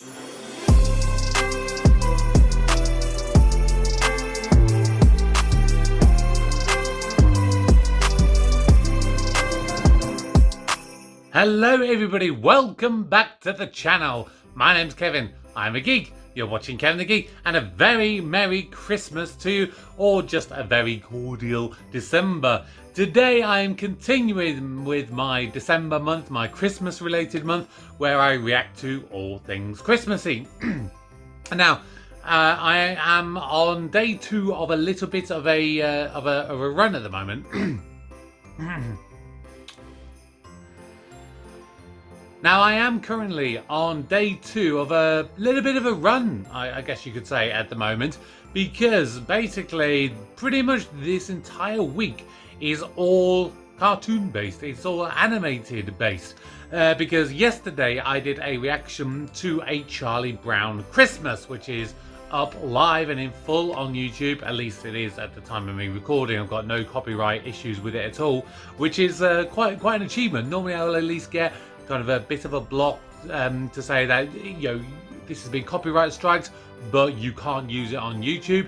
Hello everybody, welcome back to the channel. My name's Kevin, I'm a geek. You're watching Kevin the Geek, and a very Merry Christmas to you, or just a very cordial December. Today I am continuing with my December month, my Christmas related month, where I react to all things Christmassy. Now, I am on day 2 of a little bit of a run at the moment. Now, I am currently on day 2 of a little bit of a run, I guess you could say, at the moment, because basically pretty much this entire week is all cartoon based, it's all animated based, because yesterday I did a reaction to a Charlie Brown Christmas, which is up live and in full on YouTube. At least it is at the time of me recording. I've got no copyright issues with it at all, which is quite an achievement. Normally I'll at least get kind of a bit of a block to say that, you know, this has been copyright striked, but you can't use it on YouTube.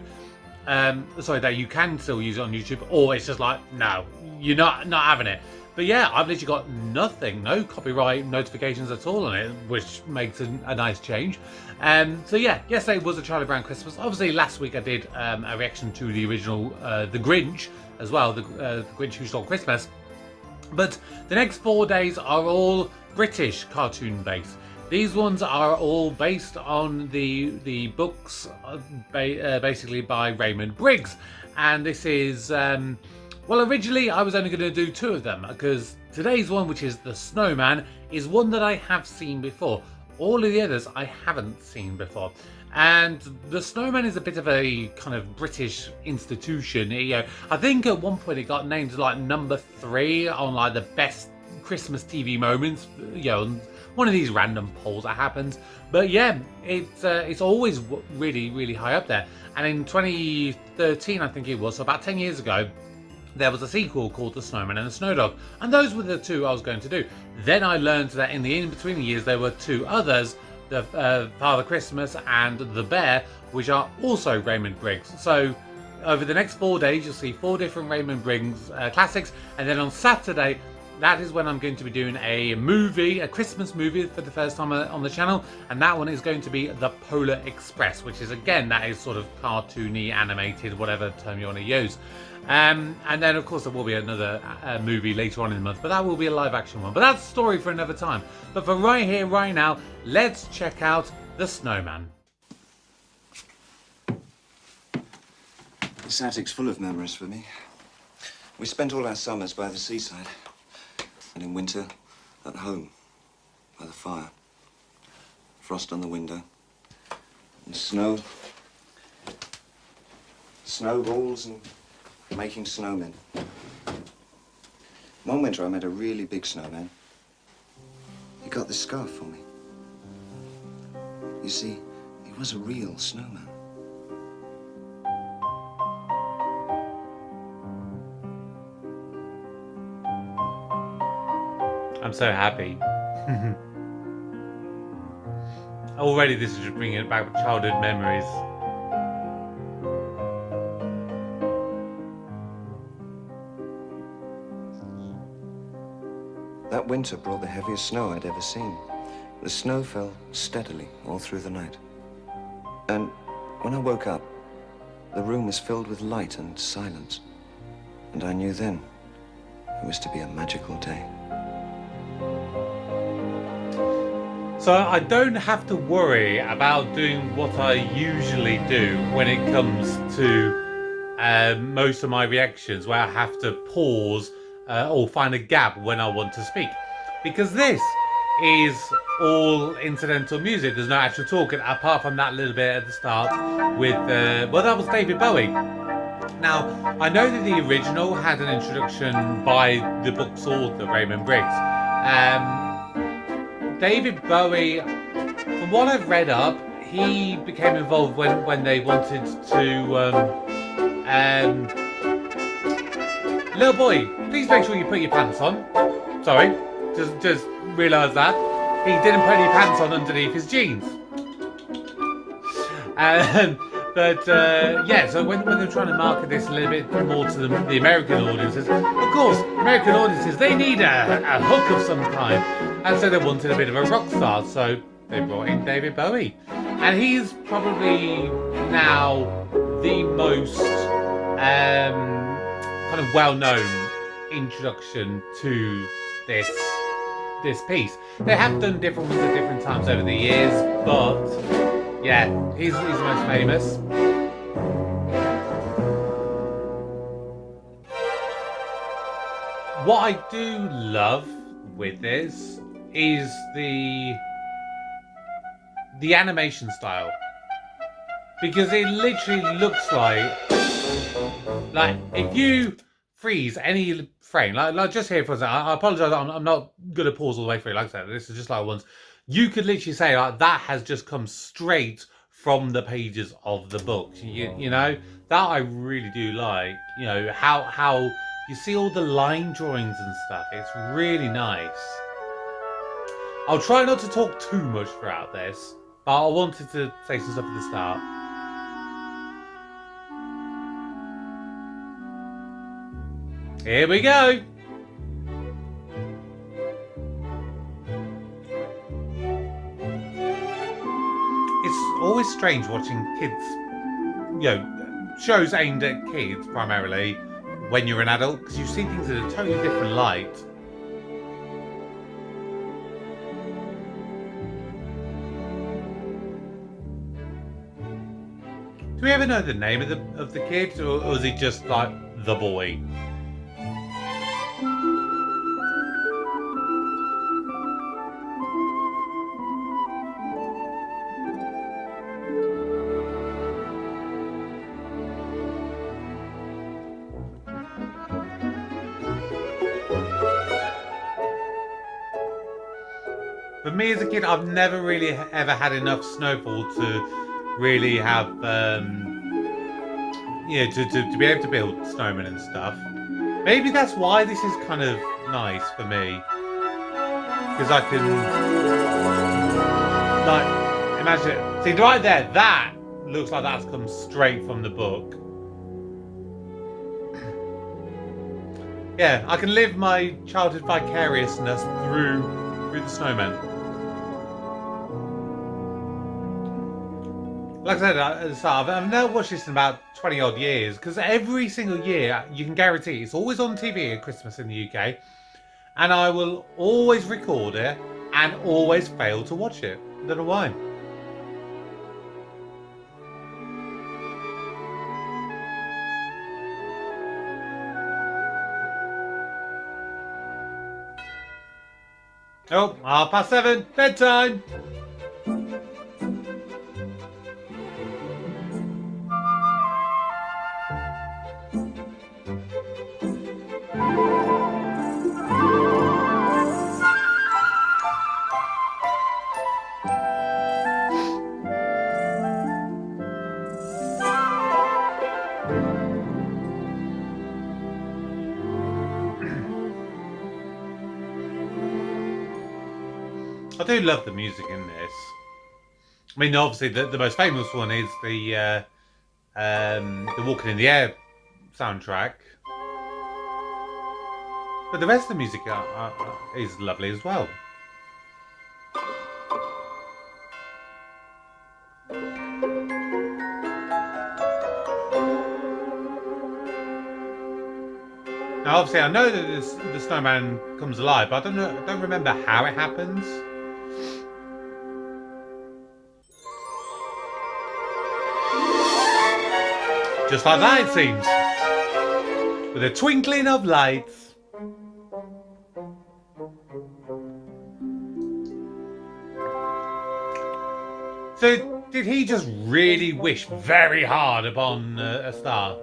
Sorry, that you can still use it on YouTube, or it's just like, no, you're not having it. But yeah, I've literally got nothing, no copyright notifications at all on it, which makes a nice change. So yeah, yesterday was a Charlie Brown Christmas. Obviously last week I did a reaction to the original The Grinch as well, the Grinch Who Stole Christmas. But the next 4 days are all British cartoon based. These ones are all based on the books basically by Raymond Briggs. And this is, well, originally I was only going to do 2 of them, because today's one, which is The Snowman, is one that I have seen before. All of the others I haven't seen before. And The Snowman is a bit of a kind of British institution. You know, I think at one point it got named like number 3 on like the best Christmas TV moments. You know, one of these random polls that happens. But yeah, it's always really high up there. And in 2013, I think it was, so about 10 years ago, there was a sequel called The Snowman and the Snow Dog, and those were the 2 I was going to do. Then I learned that in the in-between years there were 2 others, the Father Christmas and The Bear, which are also Raymond Briggs. So over the next 4 days you'll see 4 different Raymond Briggs classics, and then on Saturday, that is when I'm going to be doing a movie, a Christmas movie for the first time on the channel, and that one is going to be The Polar Express, which is, again, that is sort of cartoony, animated, whatever term you want to use. And then of course there will be another movie later on in the month, but that will be a live action one. But that's a story for another time. But for right here, right now, let's check out The Snowman. This attic's full of memories for me. We spent all our summers by the seaside, and in winter at home by the fire. Frost on the window, and snowballs and making snowmen. One winter I met a really big snowman. He got this scarf for me. You see, he was a real snowman. I'm so happy. Already this is just bringing back childhood memories. That winter brought the heaviest snow I'd ever seen. The snow fell steadily all through the night. And when I woke up, the room was filled with light and silence. And I knew then it was to be a magical day. So I don't have to worry about doing what I usually do when it comes to most of my reactions, where I have to pause or find a gap when I want to speak, because this is all incidental music. There's no actual talking apart from that little bit at the start with well, that was David Bowie. Now I know that the original had an introduction by the book's author Raymond Briggs. David Bowie, from what I've read up, he became involved when they wanted to little boy, please make sure you put your pants on. Sorry, just realised that. He didn't put any pants on underneath his jeans. Yeah, so when they're trying to market this a little bit more to the American audiences, of course, American audiences, they need a hook of some kind. And so they wanted a bit of a rock star, so they brought in David Bowie. And he's probably now the most kind of well-known introduction to this piece. They have done different ones at different times over the years, but yeah, he's the most famous. What I do love with this is the animation style, because it literally looks like if you freeze any frame, like just here for a second, I apologize, I'm not gonna pause all the way through. Like I said, this is just like once. You could literally say like that has just come straight from the pages of the book. You know that I really do like. You know how you see all the line drawings and stuff. It's really nice. I'll try not to talk too much throughout this, but I wanted to say some stuff at the start. Here we go. It's always strange watching kids, shows aimed at kids primarily when you're an adult, because you see things in a totally different light. Do we ever know the name of the kid, or is he just like the boy? For me as a kid, I've never really ever had enough snowfall to really have, to be able to build snowmen and stuff. Maybe that's why this is kind of nice for me, because I can, imagine it. See, right there, that looks like that's come straight from the book. Yeah, I can live my childhood vicariousness through the snowman. Like I said at the start, I've never watched this in about 20 odd years, because every single year you can guarantee it's always on TV at Christmas in the UK, and I will always record it and always fail to watch it. I don't know why. Oh, 7:30, bedtime. I do love the music in this. I mean, obviously, the most famous one is the Walking in the Air soundtrack. But the rest of the music is lovely as well. Now, obviously, I know that the snowman comes alive, but I don't remember how it happens. Just like that, it seems. With a twinkling of lights. So, did he just really wish very hard upon a star?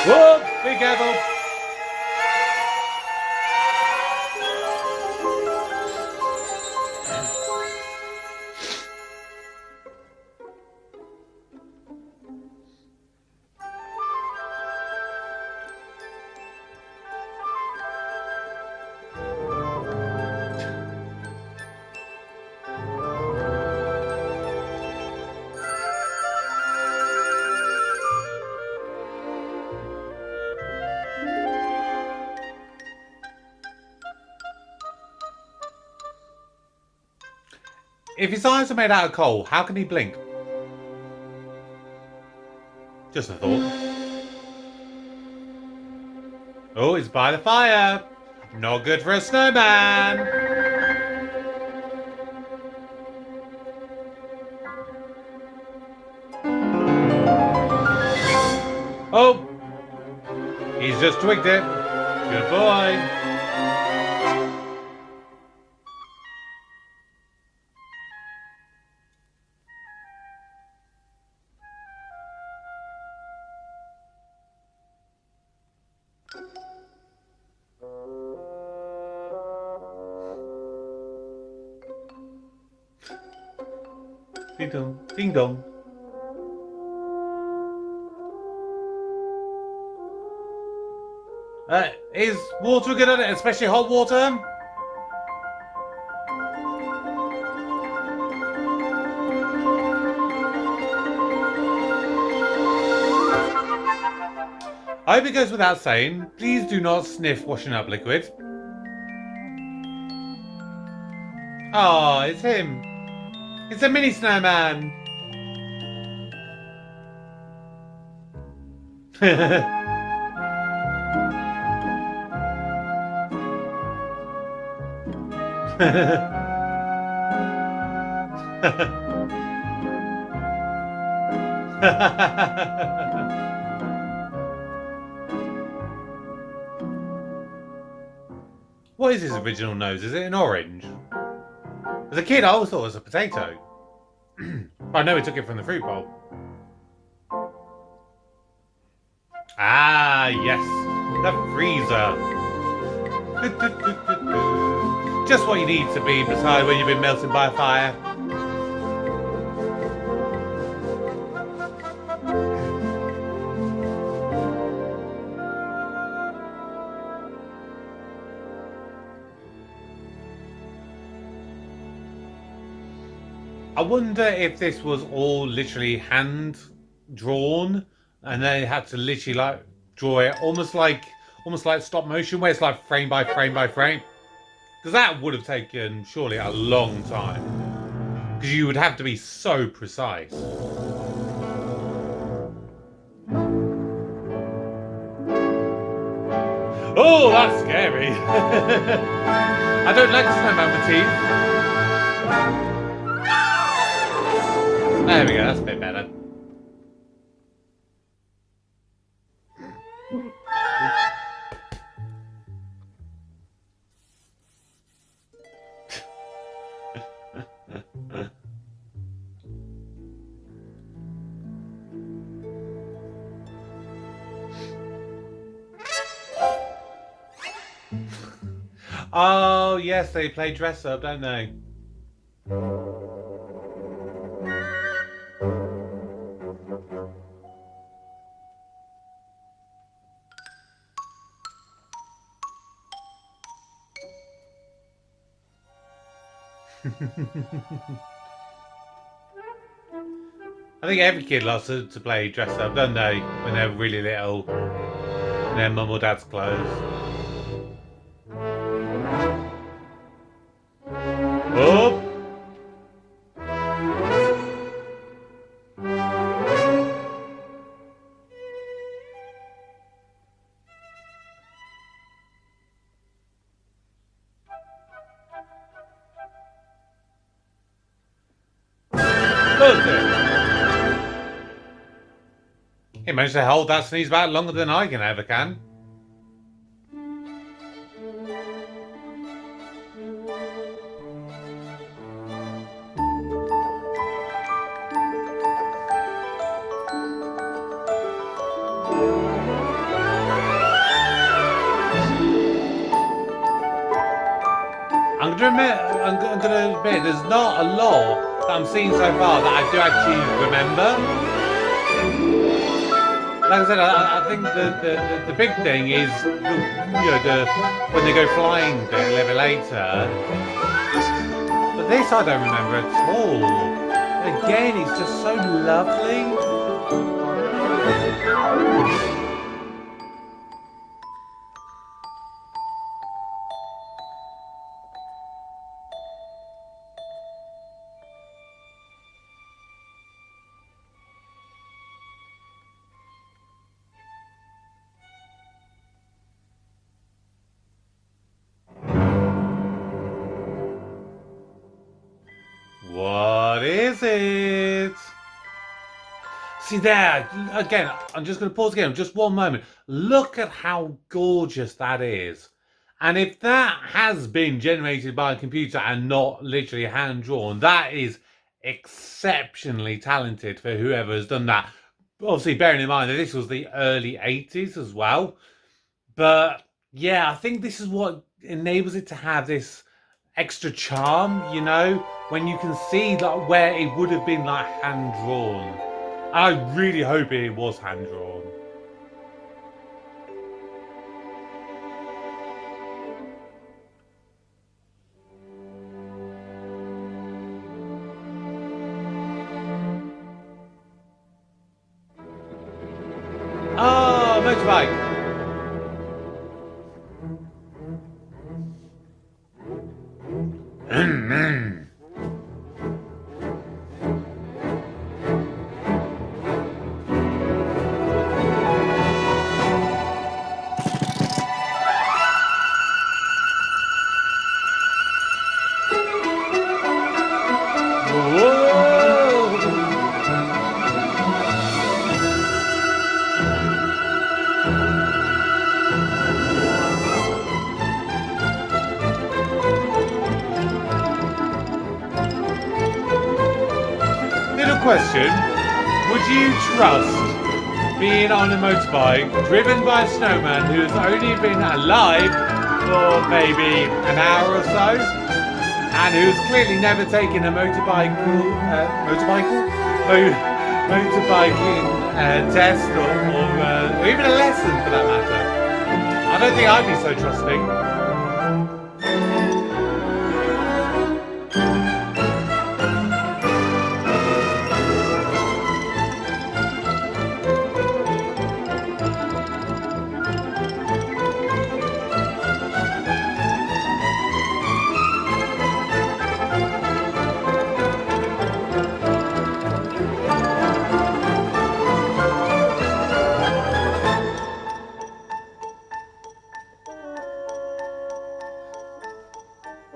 Whoa! Be careful! If his eyes are made out of coal, how can he blink? Just a thought. Oh, he's by the fire. Not good for a snowman. Oh, he's just twigged it. Good boy. Ding dong, ding dong. Is water good at it, especially hot water? I hope it goes without saying, please do not sniff washing up liquid. Oh, it's him. It's a mini snowman. What is his original nose? Is it an orange? As a kid, I always thought it was a potato. But I know he took it from the fruit bowl. Ah, yes. The freezer. Just what you need to be beside when you've been melted by a fire. I wonder if this was all literally hand drawn and they had to literally like draw it almost like stop motion where it's like frame by frame by frame. Because that would have taken surely a long time. Because you would have to be so precise. Oh, that's scary. I don't like snowman with teeth. There we go, that's a bit better. Oh, yes, they play dress up, don't they? I think every kid loves to play dress up, don't they? When they're really little, in their mum or dad's clothes. Oh! He managed to hold that sneeze back longer than I can ever can. I'm gonna admit, there's not a lot that I'm seeing so far that I do actually remember. Like I said, I think the big thing is when they go flying bit a little bit later. But this I don't remember at all. Again, it's just so lovely. What is it? See there, again, I'm just going to pause again, just one moment. Look at how gorgeous that is. And if that has been generated by a computer and not literally hand-drawn, that is exceptionally talented for whoever has done that. Obviously, bearing in mind that this was the early 80s as well. But yeah, I think this is what enables it to have this extra charm, you know, when you can see like where it would have been like hand drawn. I really hope it was hand drawn. Oh, motorbike. Question, would you trust being on a motorbike driven by a snowman who's only been alive for maybe an hour or so and who's clearly never taken a motorbiking test or even a lesson for that matter? I don't think I'd be so trusting.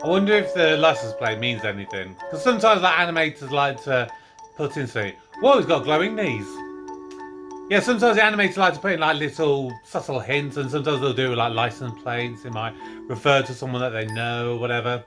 I wonder if the license plate means anything. Because sometimes like animators like to put in say, whoa, he's got glowing knees. Yeah, sometimes the animators like to put in like little subtle hints, and sometimes they'll do like license plates. It might refer to someone that they know or whatever.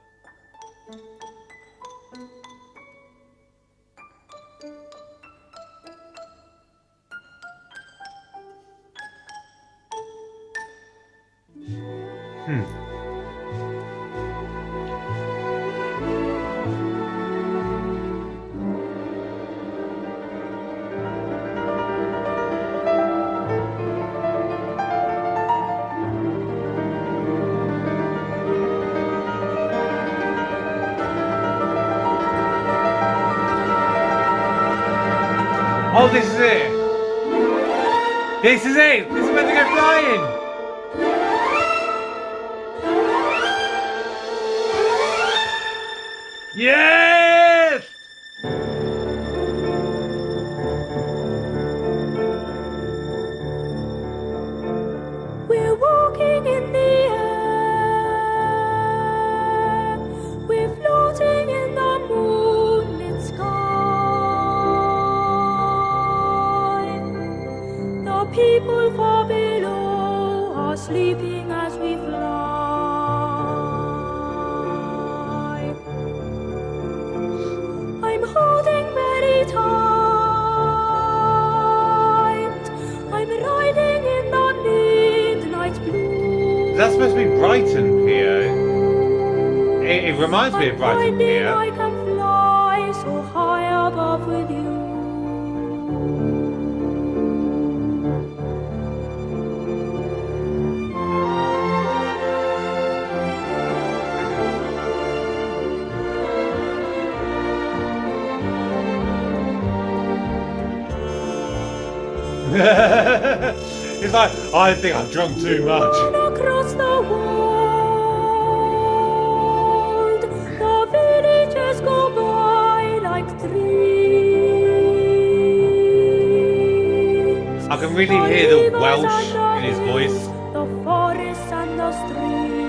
Oh, this is it! This is it! This is where they go flying! Yes! We're walking in the air. We're floating in the moonlit sky. The people far below are sleeping as we fly. I'm holding very tight. I'm riding in the midnight blue. That's supposed to be Brighton here. If It reminds me of Brighton Finding here. I can fly so high above with you. It's like, I think I've drunk too much. Across the world, the villages go by like dreams. I can really hear the Welsh in his voice. The forests and the streams.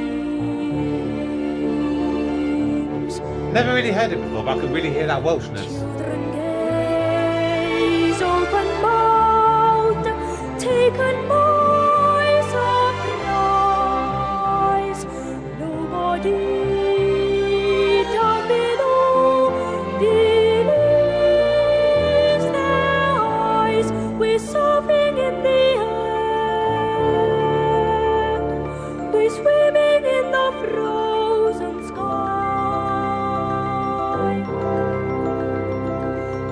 Never really heard it before, but I can really hear that Welshness. Children gaze open mouthed, taken by surprise. Nobody down below believes their eyes. We're surfing in the air. We're swimming in the frozen sky.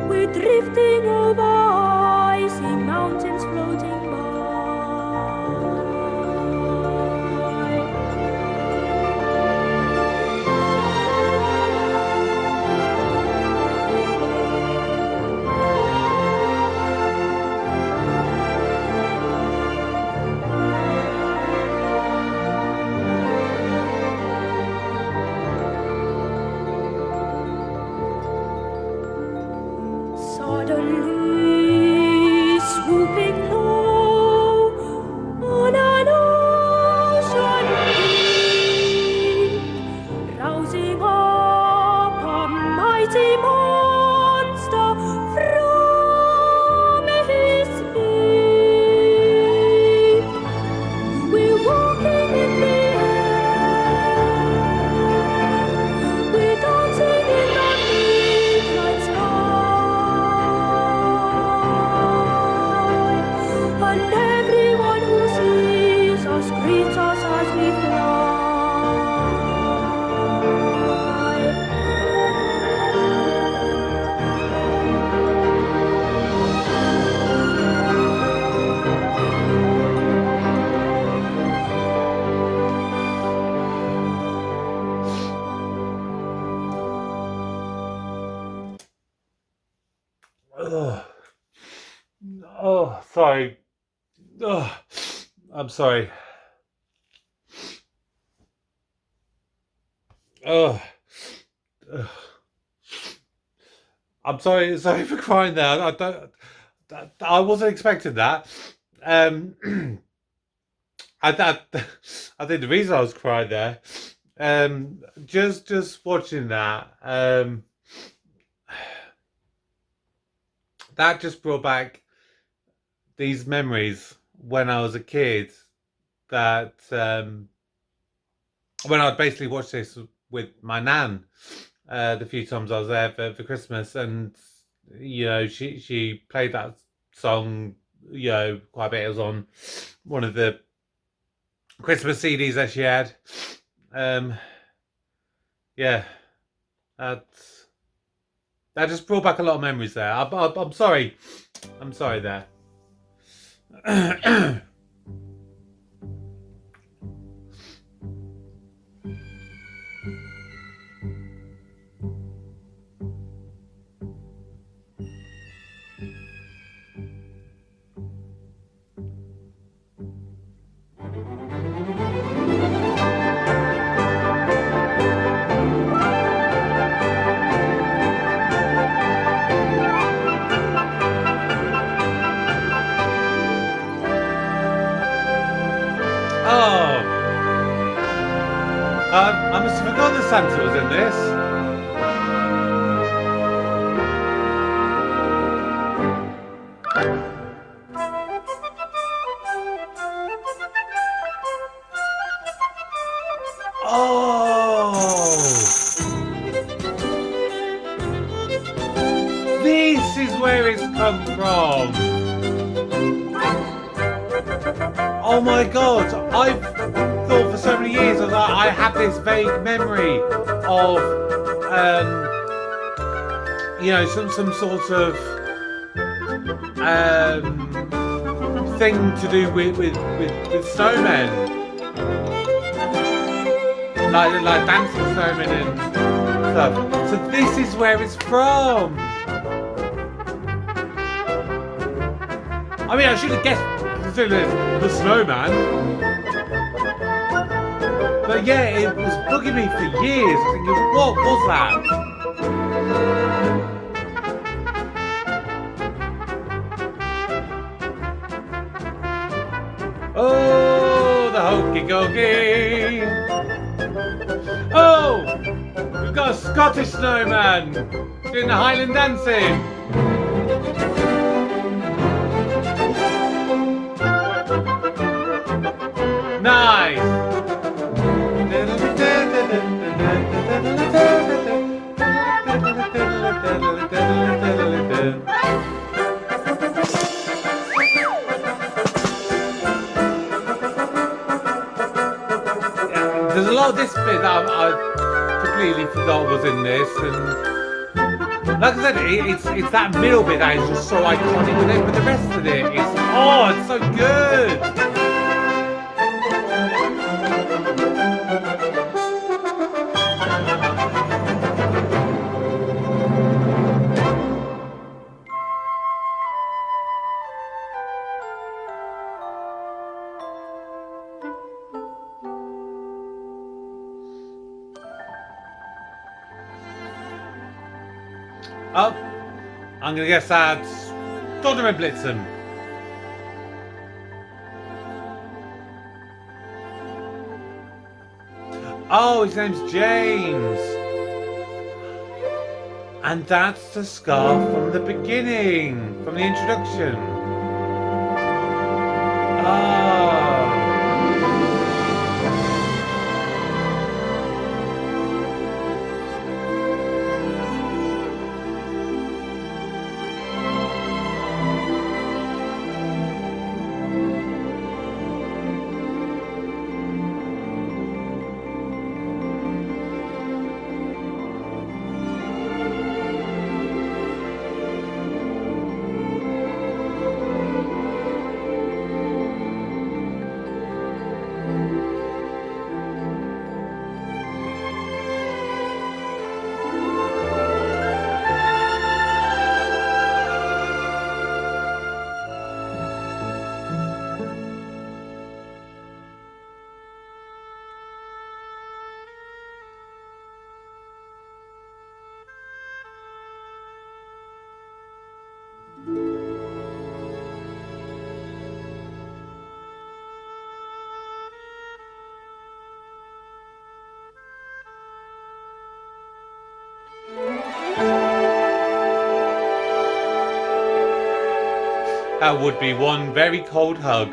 We're drifting over icy mountains floating by. Suddenly swooping low on an ocean deep, rousing up a mighty monster from his sleep. We're walking in the air, we're dancing in the midnight sky, and everyone who sees us greets us as we fly. Ugh. Oh, sorry. Ugh. I'm sorry. Oh, I'm sorry. Sorry for crying there. I wasn't expecting that. I think the reason I was crying there, just watching that, that just brought back these memories when I was a kid. That when I'd basically watch this with my nan, the few times I was there for Christmas, and she played that song quite a bit. It was on one of the Christmas CDs that she had. Yeah, that just brought back a lot of memories there. I'm sorry. I'm sorry there. I must have forgotten that Santa was in this. Oh! This is where it's come from. Oh my god, I've thought for so many years, I have this vague memory of, some sort of thing to do with snowmen, like dancing snowmen and stuff. So this is where it's from. I mean, I should have guessed the snowman. But yeah, it was bugging me for years, thinking, what was that? Oh, the hokey cokey. Oh, we've got a Scottish snowman doing the Highland dancing. Nice. There's a lot of this bit that I completely forgot was in this, and like I said, it's that middle bit that is just so iconic with it, but the rest of it is, it's so good. Oh, I'm gonna guess that's Donovan Blitzen. Oh, his name's James. And that's the scarf from the beginning, from the introduction. That would be one very cold hug.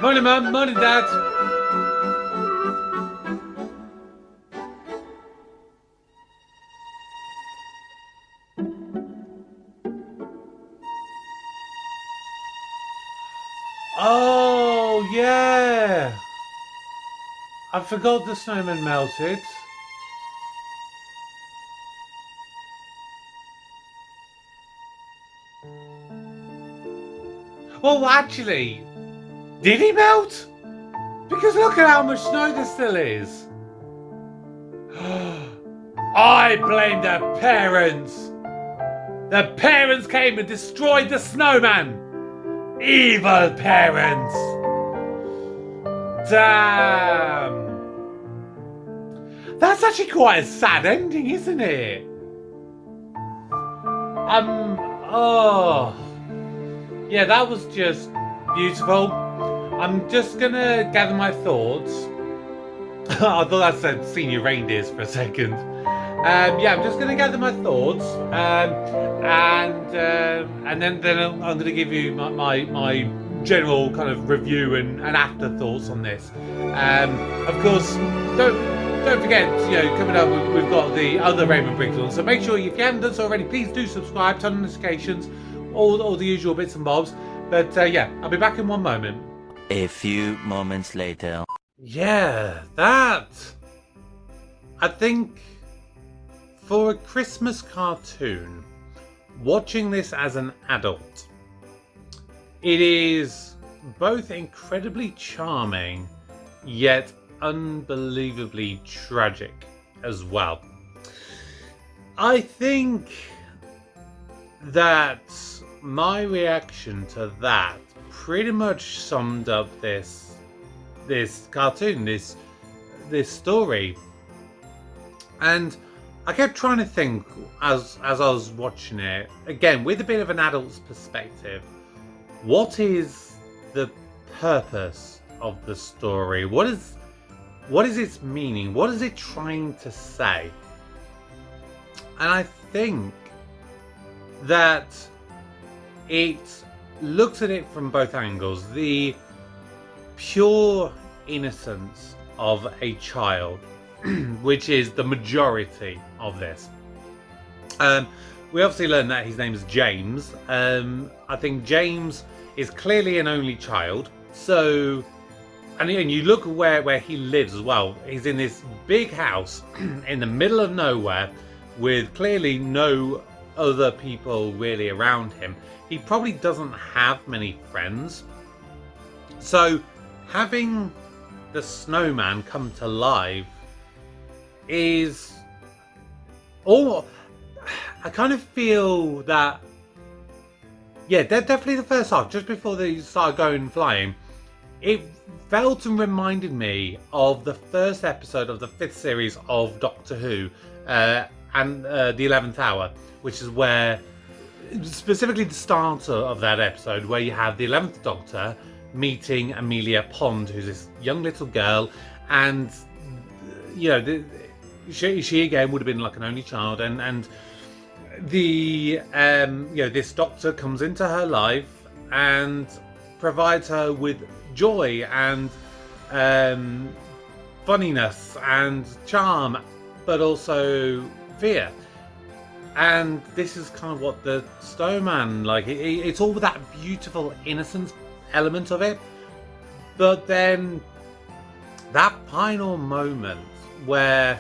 Morning, Mum. Morning, Dad. Oh, yeah. I forgot the snowman melted. Well, actually, did he melt? Because look at how much snow there still is. I blame the parents. The parents came and destroyed the snowman. Evil parents. Damn. That's actually quite a sad ending, isn't it? Yeah, that was just beautiful. I'm just gonna gather my thoughts. I thought I said senior reindeers for a second. Yeah, I'm just gonna gather my thoughts, and then I'm gonna give you my general kind of review and afterthoughts on this. Of course, don't forget, coming up we've got the other Raymond Briggs on. So make sure if you haven't done so already, please do subscribe, turn on notifications, all the usual bits and bobs. But yeah, I'll be back in one moment. A few moments later. Yeah, that. I think for a Christmas cartoon, watching this as an adult, it is both incredibly charming, yet unbelievably tragic as well. I think that my reaction to that pretty much summed up this cartoon, this story. And I kept trying to think as I was watching it, again with a bit of an adult's perspective, what is the purpose of the story? What is its meaning? What is it trying to say? And I think that it looks at it from both angles. The pure innocence of a child, which is the majority of this. We obviously learn that his name is James. I think James is clearly an only child. So, and you look where he lives as well. He's in this big house in the middle of nowhere with clearly no other people really around him. He probably doesn't have many friends. So having the snowman come to life is all. I kind of feel that, yeah, definitely the first half, just before they started going flying, it felt and reminded me of the first episode of the 5th series of Doctor Who, and the 11th Hour, which is where, specifically the start of that episode, where you have the 11th Doctor meeting Amelia Pond, who's this young little girl, and she again would have been like an only child, and the this doctor comes into her life and provides her with joy and funniness and charm, but also fear. And this is kind of what the Snowman, like, it's all that beautiful innocence element of it, but then that final moment where,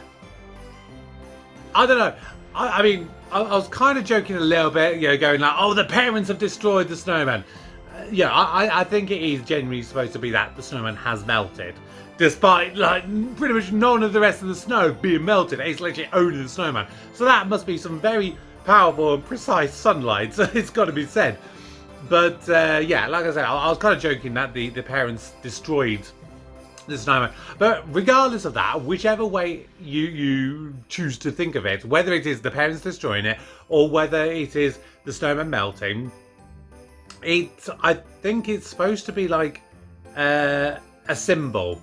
I don't know, I mean, I was kind of joking a little bit, going like, oh, the parents have destroyed the snowman. I think it is genuinely supposed to be that the snowman has melted, despite like pretty much none of the rest of the snow being melted. It's literally only the snowman. So that must be some very powerful and precise sunlight. So it's got to be said. But yeah, like I said, I was kind of joking that the parents destroyed the snowman. But regardless of that, whichever way you choose to think of it, whether it is the parents destroying it or whether it is the snowman melting, I think it's supposed to be like a symbol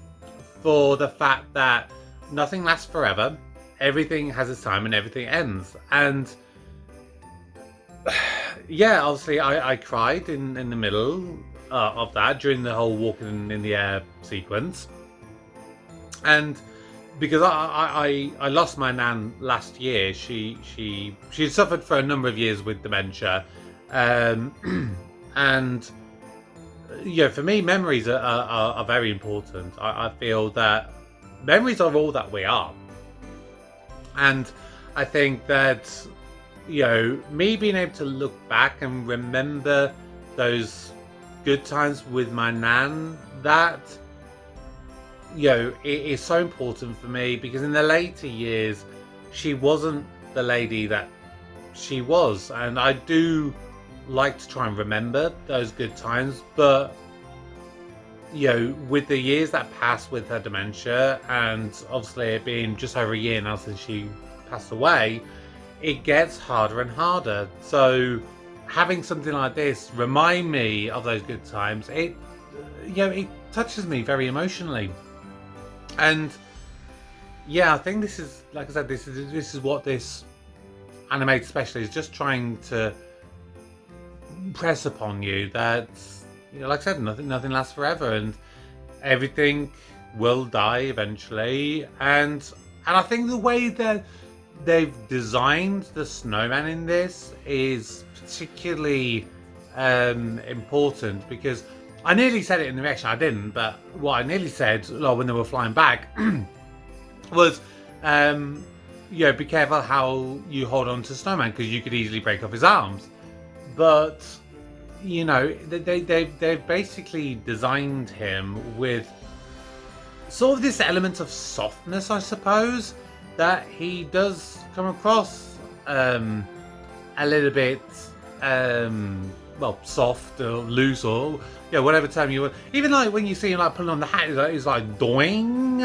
for the fact that nothing lasts forever, everything has its time and everything ends. And yeah, obviously I cried in the middle of that during the whole walking in the air sequence. And because I lost my nan last year, she suffered for a number of years with dementia, and for me, memories are very important. I feel that memories are all that we are, and I think that me being able to look back and remember those good times with my nan, that it is so important for me, because in the later years she wasn't the lady that she was, and I do like to try and remember those good times, but with the years that passed with her dementia, and obviously it being just over a year now since she passed away, it gets harder and harder. So having something like this remind me of those good times, it touches me very emotionally. And yeah, I think this is, like I said, this is what this animated special is just trying to press upon you, that, you know, like I said, nothing lasts forever, and everything will die eventually. And I think the way that they've designed the snowman in this is particularly important, because I nearly said it in the reaction, I didn't, but what I nearly said when they were flying back was, be careful how you hold on to Snowman, because you could easily break off his arms. But, you know, they've basically designed him with sort of this element of softness, I suppose, that he does come across a little bit, soft or loose, or whatever term you want. Even like when you see him like pulling on the hat, it's like doing.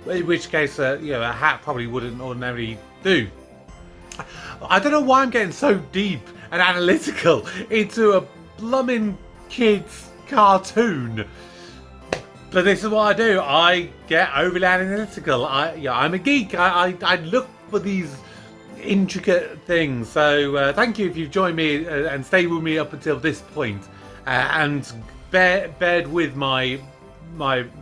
In which case, a hat probably wouldn't ordinarily do. I don't know why I'm getting so deep and analytical into a blooming kid's cartoon. But this is what I do. I get overly analytical. I'm a geek. I look for these intricate things. So thank you if you've joined me and stayed with me up until this point, and bared with my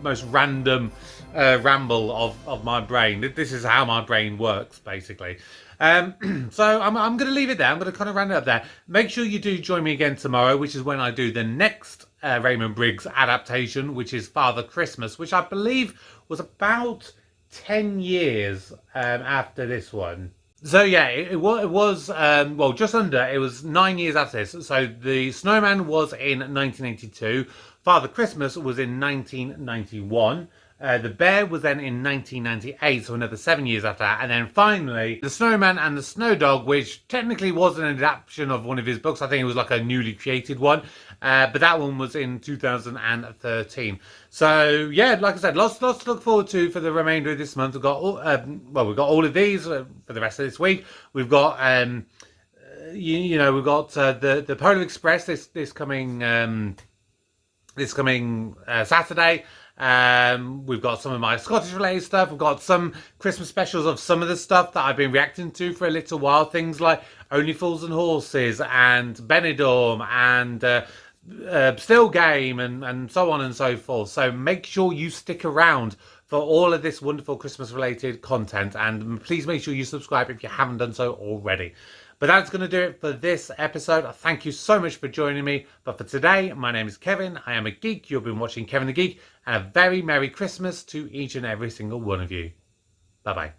most random ramble of my brain. This is how my brain works, basically. So I'm going to leave it there. I'm going to kind of round it up there. Make sure you do join me again tomorrow, which is when I do the next Raymond Briggs adaptation, which is Father Christmas, which I believe was about 10 years after this one. So yeah, it was just under. It was 9 years after this. So the Snowman was in 1982. Father Christmas was in 1991. The Bear was then in 1998, so another 7 years after that. And then finally, The Snowman and the Snow Dog, which technically was an adaptation of one of his books. I think it was like a newly created one. But that one was in 2013. So yeah, like I said, lots to look forward to for the remainder of this month. We've got all of these for the rest of this week. We've got we've got the Polar Express this coming Saturday. We've got some of my Scottish related stuff. We've got some Christmas specials of some of the stuff that I've been reacting to for a little while. Things like Only Fools and Horses and Benidorm and Still Game and so on and so forth. So make sure you stick around for all of this wonderful Christmas related content, and please make sure you subscribe if you haven't done so already. But that's going to do it for this episode. Thank you so much for joining me. But for today, my name is Kevin. I am a geek. You've been watching Kevin the Geek. And a very Merry Christmas to each and every single one of you. Bye-bye.